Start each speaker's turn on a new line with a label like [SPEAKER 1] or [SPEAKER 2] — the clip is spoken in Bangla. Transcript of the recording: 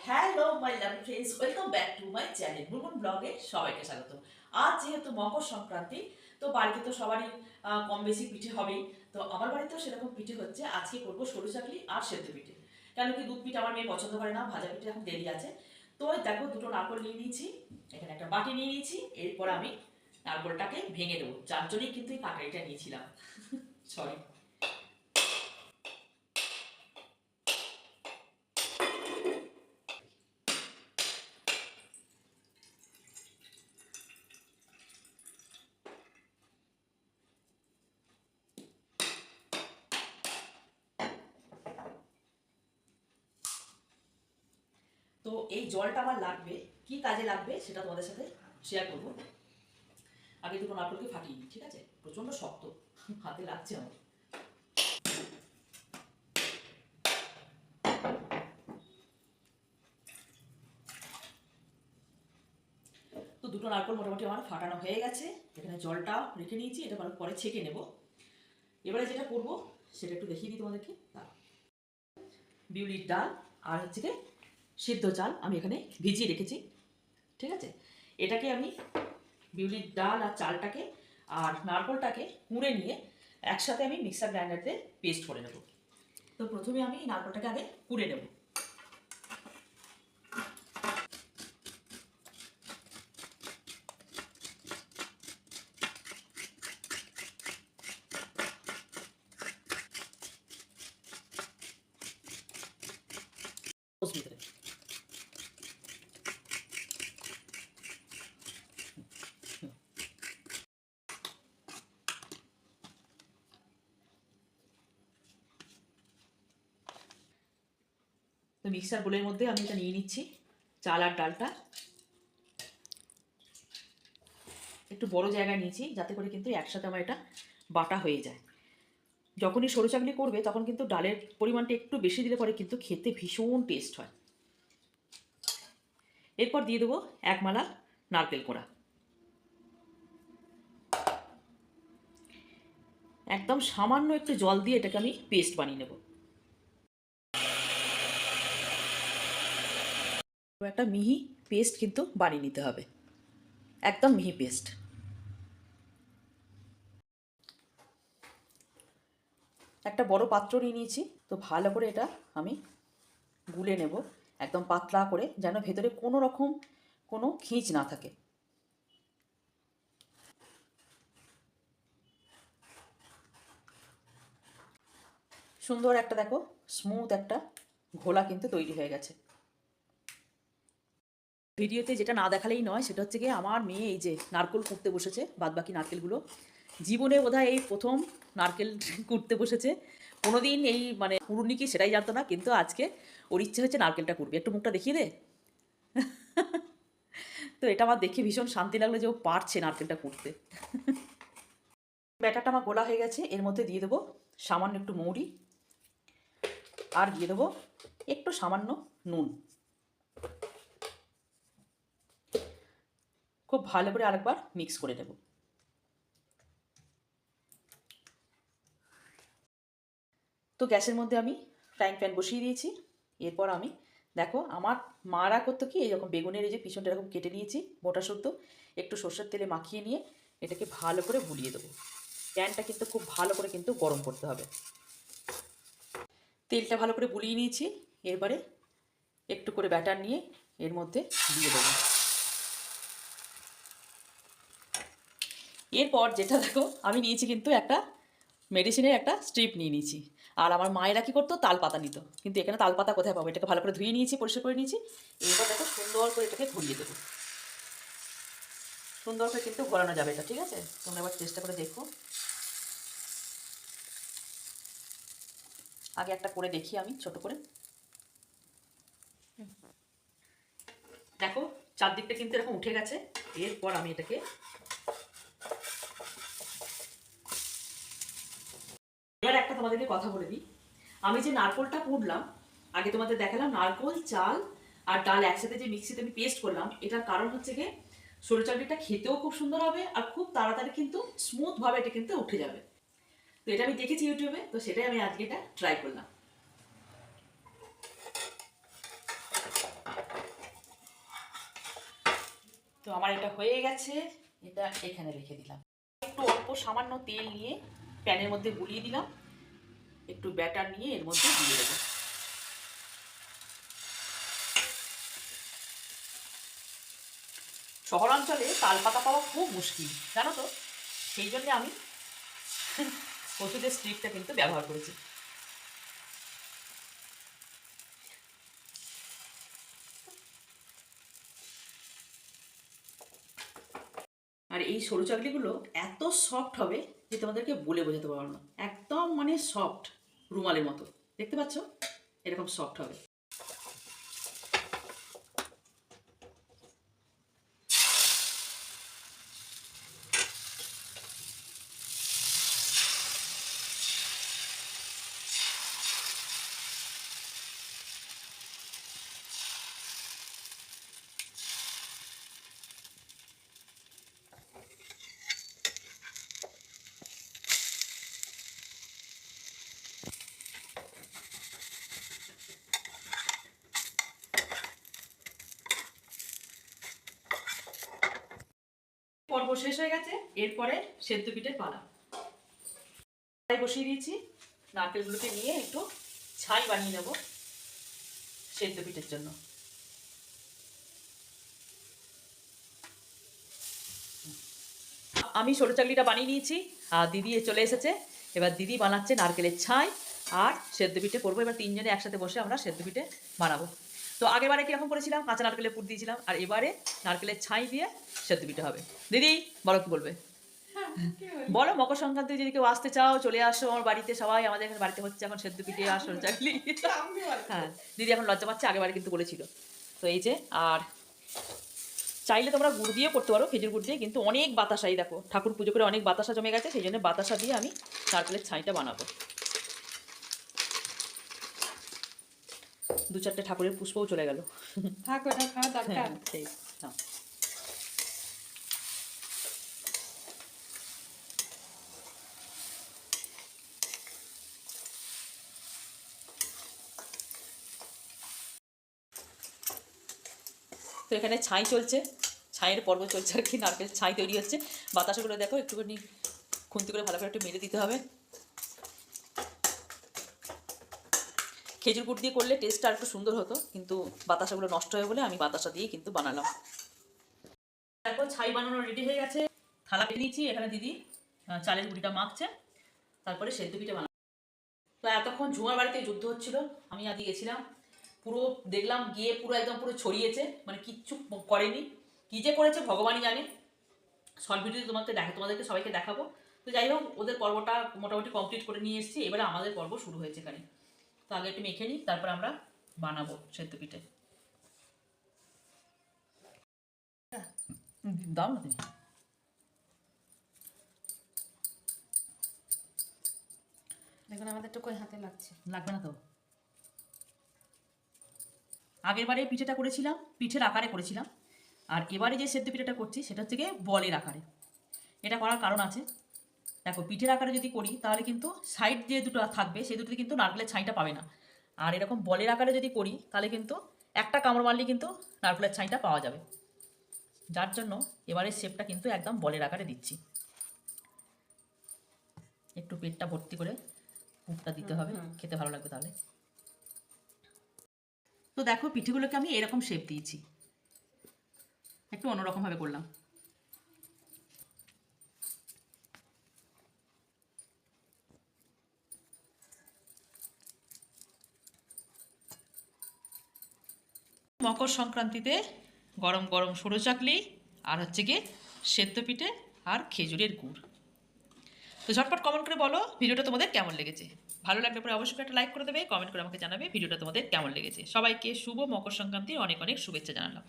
[SPEAKER 1] Hello my lovely friends, welcome back to my channel Munmun ব্লগে সবাইকে স্বাগত। আজ যেহেতু মকর সংক্রান্তি, তো বাড়িতে তো সবারই কম বেশি পিঠে হবেই। তো আমার বাড়িতেও সেরকম পিঠে হচ্ছে। আজকে করবো সরু চাকলি আর সেদ্ধ পিঠে। কেন কি দুধ পিঠে আমার মেয়ে পছন্দ করে না, ভাজা পিঠে এখন দেরি আছে। তো দেখো, দুটো নারকল নিয়ে নিয়েছি, এখানে একটা বাটি নিয়ে নিয়েছি। এরপর আমি নারকলটাকে ভেঙে দেবো। যার জন্যই কিন্তু এই কাটারিটা নিয়েছিলাম। সরি। তো এই জলটা আমার লাগবে, কি কাজে লাগবে সেটা তোমাদের সাথে শেয়ার করবো। আগে দুটো নারকলকে ফাটিয়ে নিই, ঠিক আছে? প্রচন্ড শক্ত, হাতে লাগছে আমার। তো দুটো নারকল মোটামুটি আমার ফাটানো হয়ে গেছে। এখানে জলটা রেখে নিয়েছি, এটা পরে ছেঁকে নেব। এবারে যেটা করব সেটা একটু দেখিয়ে দিই তোমাদেরকে। বিউলির ডাল আর হচ্ছে কি সিদ্ধ চাল আমি এখানে ভিজিয়ে রেখেছি, ঠিক আছে? এটাকে আমি বিউলির ডাল আর চালটাকে আর নারকলটাকে কুড়ে নিয়ে একসাথে আমি মিক্সার গ্রাইন্ডারে পেস্ট করে নেব। তো প্রথমে আমি নারকলটাকে আগে কুড়ে নেব। ভিতরে তো মিক্সার বোলের মধ্যে আমি এটা নিয়ে নিচ্ছি, চাল আর ডালটা। একটু বড় জায়গায় নিয়েছি যাতে করে কিন্তু একসাথে আমার এটা বাটা হয়ে যায়। যখনই সরু চাকলি করবে তখন কিন্তু ডালের পরিমাণটা একটু বেশি দিলে পরে কিন্তু খেতে ভীষণ টেস্ট হয়। এরপর দিয়ে দেবো এক মালা নারকেল কোড়া। একদম সামান্য একটু জল দিয়ে এটাকে আমি পেস্ট বানিয়ে নেব। একটা মিহি পেস্ট কিন্তু বানিয়ে নিতে হবে, একদম মিহি পেস্ট। একটা বড় পাত্র নিয়ে নিয়েছি, তো ভালো করে এটা আমি গুলে নেব একদম পাতলা করে, যেন ভেতরে কোনো রকম কোনো খিঁচ না থাকে। সুন্দর একটা দেখো স্মুথ একটা ঘোলা কিন্তু তৈরি হয়ে গেছে। ভিডিওতে যেটা না দেখালেই নয় সেটা হচ্ছে গিয়ে আমার মেয়ে এই যে নারকেল কুটতে বসেছে। বাদবাকি নারকেলগুলো জীবনে বোধহয় এই প্রথম নারকেল কুটতে বসেছে। কোনোদিন এই মানে কুড়ুনি কি সেটাই জানতো না, কিন্তু আজকে ওর ইচ্ছে হচ্ছে নারকেলটা কুটবে। একটু মুখটা দেখিয়ে দে। তো এটা আমার দেখে ভীষণ শান্তি লাগলো যে ও পারছে নারকেলটা কুটতে। ব্যাটারটা আমার গোলা হয়ে গেছে, এর মধ্যে দিয়ে দেবো সামান্য একটু মৌরি আর দিয়ে দেবো একটু সামান্য নুন। খুব ভালো করে আরেকবার মিক্স করে নেব। তো গ্যাসের মধ্যে আমি ফ্রাইং প্যান বসিয়ে দিয়েছি। এরপর আমি দেখো আমার মারা করতো কি, এইরকম বেগুনের এই যে পিছনটা এরকম কেটে নিয়েছি মোটা শুদ্ধ, একটু সর্ষের তেলে মাখিয়ে নিয়ে এটাকে ভালো করে ভুলিয়ে দেবো। প্যানটা কিন্তু খুব ভালো করে কিন্তু গরম করতে হবে। তেলটা ভালো করে বুলিয়ে নিয়েছি। এরপরে একটু করে ব্যাটার নিয়ে এর মধ্যে দিয়ে দেবো। এরপর যেটা দেখো আমি নিয়েছি কিন্তু একটা মেডিসিনের একটা স্ট্রিপ নিয়ে নিয়েছি। আর আমার মায়েরা কী করতো, তাল পাতা নিত, কিন্তু এখানে তাল পাতা কোথায় পাবো? এটাকে ভালো করে ধুয়ে নিয়েছি, পরিষ্কার করে নিয়েছি। এরপর দেখো সুন্দর করে এটাকে ঘুরিয়ে দেবো। সুন্দর করে কিন্তু ঘোরানো যাবে এটা, ঠিক আছে? তোমরা এবার চেষ্টা করে দেখো। আগে একটা করে দেখি আমি ছোট করে। দেখো চারদিকটা কিন্তু এরকম উঠে গেছে। এরপর আমি এটাকে এবার একটা তোমাদেরকে কথা বলে দিই। আমি যে নারকোলটা পুড়লাম, আগে তোমাদের দেখালাম নারকোল, চাল আর ডাল একসাথে যে মিক্সিতে আমি পেস্ট করলাম, এটার কারণ হচ্ছে গিয়ে সরু চাকলিটা খেতেও খুব সুন্দর হবে আর খুব তাড়াতাড়ি কিন্তু স্মুথভাবে এটা কিন্তু উঠে যাবে। তো এটা আমি দেখেছি ইউটিউবে, তো সেটাই আমি আজকে এটা ট্রাই করলাম। তো আমার এটা হয়ে গেছে, এটা এখানে রেখে দিলাম। একটু অল্প সামান্য তেল নিয়ে প্যানের মধ্যে গুলিয়ে দিলাম, একটু ব্যাটার নিয়ে এর মধ্যে দিয়ে দেবো। শহরাঞ্চলে তাল পাতা পাওয়া খুব মুশকিল জানো তো, সেই জন্যে আমি ওষুধের স্ট্রিকটা কিন্তু ব্যবহার করেছি। আর এই সরু চাকলিগুলো এত সফট হবে যে তোমাদেরকে বলে বোঝাতে পারবো না, একদম মানে সফট, রুমালের মতো। দেখতে পাচ্ছ এরকম সফট হবে। পর্ব শেষ হয়ে গেছে, এরপরে সেদ্ধ পিঠের পালা। বসিয়ে দিয়েছি, নারকেলগুলোকে নিয়ে একটু ছাই বানিয়ে নেব সেদ্ধ পিঠের জন্য। আমি সরু চাকলিটা বানিয়ে নিয়েছি আর দিদি চলে এসেছে। এবার দিদি বানাচ্ছে নারকেলের ছাই আর সেদ্ধ পিঠে করবো। এবার তিনজনে একসাথে বসে আমরা সেদ্ধ পিঠে বানাবো। তো আগেরবারে কীরকম করেছিলাম, কাঁচা নারকেলের পুর দিয়েছিলাম, আর এবারে নারকেলের ছাই দিয়ে সেদ্ধ পিঠে হবে। দিদি বলো কি বলবে? বলো, মকর সংক্রান্তি যদি কেউ আসতে চাও চলে আসো আমার বাড়িতে। সবাই আমাদের এখানে বাড়িতে হচ্ছে এখন সেদ্ধ পিঠে আর সরু চাকলি। হ্যাঁ, দিদি এখন লজ্জা পাচ্ছে, আগেবারে কিন্তু বলেছিল। তো এই যে, আর চাইলে তোমরা গুড় দিয়ে করতে পারো, খেজুর গুড় দিয়ে, কিন্তু অনেক বাতাসাই দেখো ঠাকুর পুজো করে অনেক বাতাসা জমে গেছে, সেই জন্য বাতাসা দিয়ে আমি নারকেলের ছাইটা বানাবো। দু চারটে ঠাকুরের পুষ্পও চলে গেল। সেই না, তো এখানে ছাই চলছে, ছাইয়ের পর্ব চলছে আর কি। নারকেল ছাই তৈরি হচ্ছে। বাতাসাগুলো দেখো একটুখানি খুন্তি করে ভালো করে একটু মেরে দিতে হবে। খেজুর গুড় দিয়ে করলে টেস্টটা আর একটু সুন্দর হতো, কিন্তু বাতাসাগুলো নষ্ট হয়ে বলে আমি বাতাসা দিয়ে কিন্তু বানালাম। তারপর ছাই বানানো রেডি হয়ে গেছে, থালা পেয়ে নিয়েছি। এখানে দিদি চালের গুঁড়িটা মাখছে, তারপরে সেদ্ধ পিঠে বানাবো। তো এতক্ষণ ঝুমার বাড়িতে যুদ্ধ হচ্ছিল, আমি আজকে গেছিলাম, পুরো দেখলাম গিয়ে পুরো একদম পুরো ছড়িয়েছে, মানে কিচ্ছু করেনি। কী যে করেছে ভগবানই জানে। শর্ট ভিডিওতে তোমাদেরকে সবাইকে দেখাবো। তো যাই হোক, ওদের পর্বটা মোটামুটি কমপ্লিট করে নিয়ে এসেছি, এবারে আমাদের পর্ব শুরু হয়েছে এখানে। তো আগে একটু মেখে নিই, তারপর আমরা বানাবো সেদ্ধ পিঠে। দাও না তুমি।
[SPEAKER 2] দেখুন আমাদের তো কই হাতে লাগছে,
[SPEAKER 1] লাগবে না তো। আগের বারে পিঠেটা করেছিলাম পিঠের আকারে করেছিলাম, আর এবারে যে সেদ্ধ পিঠেটা করছি সেটা হচ্ছে গিয়ে বলের আকারে। এটা করার কারণ আছে, দেখো পিঠের আকারে যদি করি তাহলে কিন্তু সাইড যে দুটো থাকবে সেই দুটোতে কিন্তু নারকেলের ছাইটা পাবে না। আর এরকম বলের আকারে যদি করি তাহলে কিন্তু একটা কামড় মারলে কিন্তু নারকেলের ছাইটা পাওয়া যাবে। যার জন্য এবারে শেপটা কিন্তু একদম বলের আকারে দিচ্ছি। একটু পেটটা ভর্তি করে পুরটা দিতে হবে, খেতে ভালো লাগবে তাহলে। তো দেখো পিঠেগুলোকে আমি এরকম শেপ দিয়েছি, একটু অন্যরকমভাবে করলাম। মকর সংক্রান্তিতে গরম গরম সরু চাকলি আর হচ্ছে গিয়ে সেদ্ধ পিঠে আর খেজুরের গুড়। তো ঝটপট কমেন্ট করে বলো ভিডিওটা তোমাদের কেমন লেগেছে। ভালো লাগলে পরে অবশ্যই একটা লাইক করে দেবে, কমেন্ট করে আমাকে জানাবে ভিডিওটা তোমাদের কেমন লেগেছে। সবাইকে শুভ মকর সংক্রান্তির অনেক অনেক শুভেচ্ছা জানালাম।